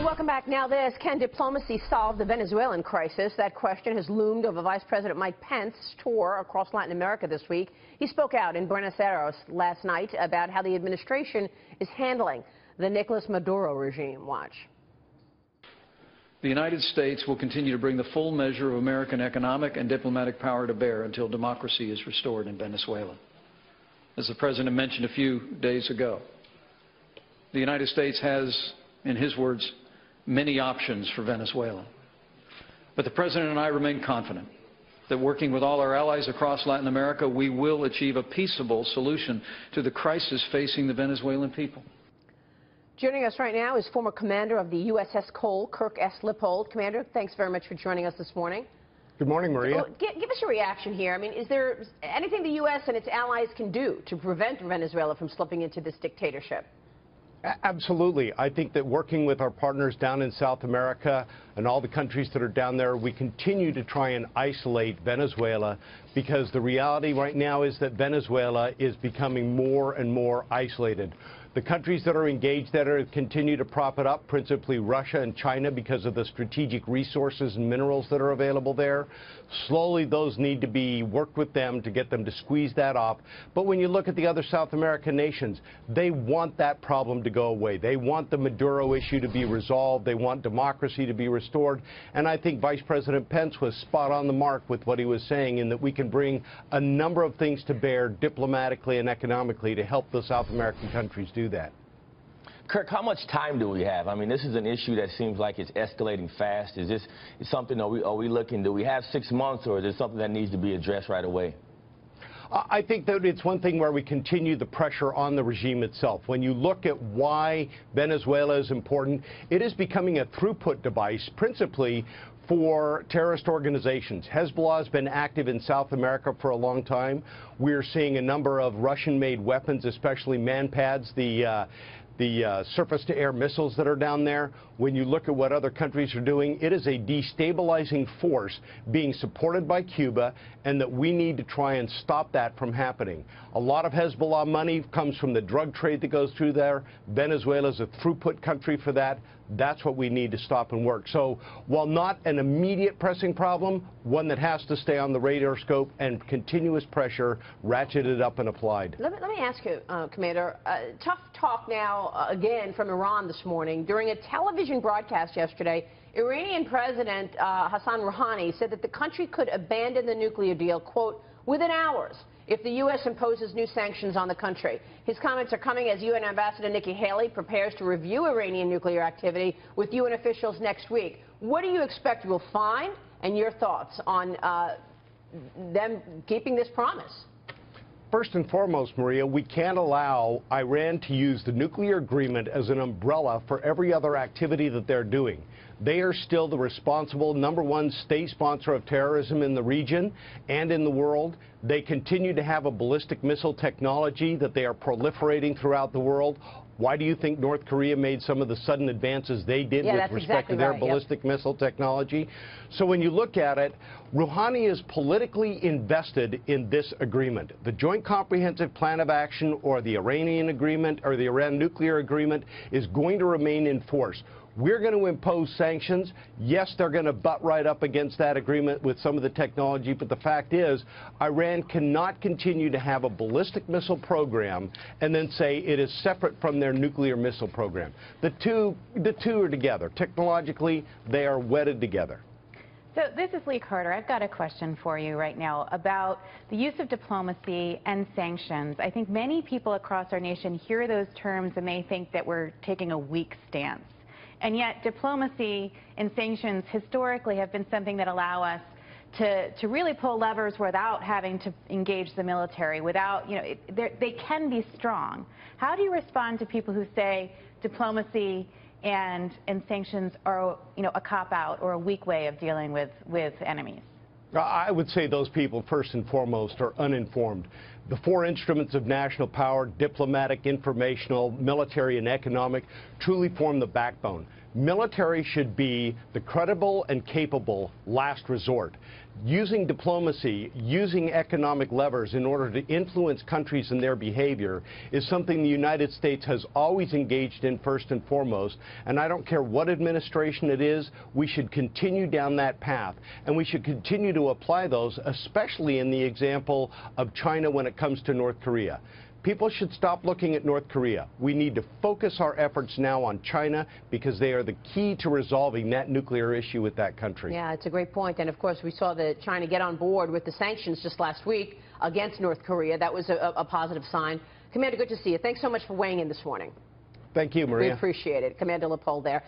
Welcome back. Now this, can diplomacy solve the Venezuelan crisis? That question has loomed over Vice President Mike Pence's tour across Latin America this week. He spoke out in Buenos Aires last night about how the administration is handling the Nicolas Maduro regime. Watch. The United States will continue to bring the full measure of American economic and diplomatic power to bear until democracy is restored in Venezuela. As the President mentioned a few days ago, the United States has, in his words, many options for Venezuela. But the President and I remain confident that working with all our allies across Latin America, we will achieve a peaceable solution to the crisis facing the Venezuelan people. Joining us right now is former commander of the USS Cole, Kirk S. Lippold. Commander, thanks very much for joining us this morning. Good morning, Maria. Give us your reaction here. I mean, is there anything the U.S. and its allies can do to prevent Venezuela from slipping into this dictatorship? Absolutely. I think that working with our partners down in South America and all the countries that are down there, we continue to try and isolate Venezuela, because the reality right now is that Venezuela is becoming more and more isolated. The countries that are engaged there continue to prop it up, principally Russia and China, because of the strategic resources and minerals that are available there. Slowly, those need to be worked with them to get them to squeeze that off. But when you look at the other South American nations, they want that problem to go away. They want the Maduro issue to be resolved. They want democracy to be restored. And I think Vice President Pence was spot on the mark with what he was saying, in that we can bring a number of things to bear diplomatically and economically to help the South American countries do that. Kirk, how much time do we have? I mean, this is an issue that seems like it's escalating fast. Is this something, are we looking, do we have 6 months, or is it something that needs to be addressed right away? I think that it's one thing where we continue the pressure on the regime itself. When you look at why Venezuela is important, it is becoming a throughput device, principally for terrorist organizations. Hezbollah has been active in South America for a long time. We're seeing a number of Russian-made weapons, especially man-pads, the surface-to-air missiles that are down there. When you look at what other countries are doing, it is a destabilizing force being supported by Cuba, and that we need to try and stop that from happening. A lot of Hezbollah money comes from the drug trade that goes through there. Venezuela is a throughput country for that. That's what we need to stop and work. So while not an immediate pressing problem, one that has to stay on the radar scope and continuous pressure ratcheted up and applied. Let me ask you, Commander, tough talk now again from Iran this morning. During a television broadcast yesterday, Iranian President Hassan Rouhani said that the country could abandon the nuclear deal, quote, within hours, if the U.S. imposes new sanctions on the country. His comments are coming as UN Ambassador Nikki Haley prepares to review Iranian nuclear activity with UN officials next week. What do you expect we'll find, and your thoughts on them keeping this promise? First and foremost, Maria, we can't allow Iran to use the nuclear agreement as an umbrella for every other activity that they're doing. They are still the responsible #1 state sponsor of terrorism in the region and in the world. They continue to have a ballistic missile technology that they are proliferating throughout the world. Why do you think North Korea made some of the sudden advances they did with respect to their ballistic missile technology? So when you look at it, Rouhani is politically invested in this agreement. The Joint Comprehensive Plan of Action, or the Iranian agreement, or the Iran nuclear agreement, is going to remain in force. We're going to impose sanctions. Yes, they're going to butt right up against that agreement with some of the technology, but the fact is, Iran cannot continue to have a ballistic missile program and then say it is separate from their nuclear missile program. The two are together. Technologically, they are wedded together. So this is Lee Carter. I've got a question for you right now about the use of diplomacy and sanctions. I think many people across our nation hear those terms and they think that we're taking a weak stance. And yet diplomacy and sanctions historically have been something that allow us to really pull levers without having to engage the military, without, they can be strong. How do you respond to people who say diplomacy and sanctions are, a cop-out or a weak way of dealing with enemies? I would say those people, first and foremost, are uninformed. The 4 instruments of national power, diplomatic, informational, military, and economic, truly form the backbone. Military should be the credible and capable last resort. Using diplomacy, using economic levers in order to influence countries and their behavior is something the United States has always engaged in first and foremost. And I don't care what administration it is, we should continue down that path. And we should continue to apply those, especially in the example of China when it comes to North Korea. People should stop looking at North Korea. We need to focus our efforts now on China because they are the key to resolving that nuclear issue with that country. Yeah, it's a great point. And of course, we saw that China get on board with the sanctions just last week against North Korea. That was a positive sign. Commander, good to see you. Thanks so much for weighing in this morning. Thank you, Maria. We appreciate it. Commander Lippold there.